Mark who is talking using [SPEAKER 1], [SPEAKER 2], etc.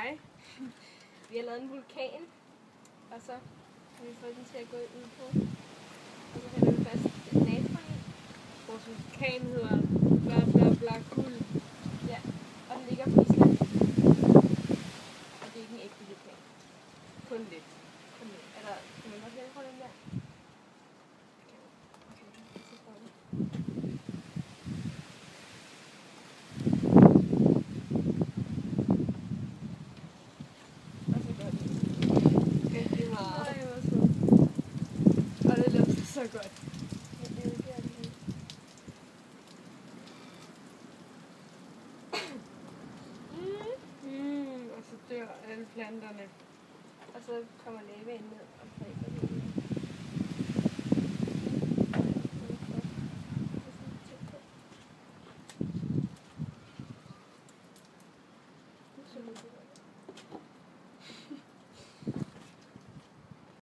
[SPEAKER 1] Hej. Vi har lavet en vulkan, og så har vi fået den til at gå ud på. Og så hælder vi fast natron i.
[SPEAKER 2] Vores vulkan hedder bla bla bla kul.
[SPEAKER 1] Ja, og den ligger på Island. Og det er ikke en ægte vulkan.
[SPEAKER 2] Kun lidt.
[SPEAKER 1] Kom med. Er der, kan man godt hælde på den der? Okay, så står det. Og så gør det.
[SPEAKER 2] Rigtig meget.
[SPEAKER 1] Nej, hvor smukt.
[SPEAKER 2] Og det lugter så godt.
[SPEAKER 1] Ja, det er det her.
[SPEAKER 2] Og så dør alle planterne.
[SPEAKER 1] Og så kommer lavaen ned og dræber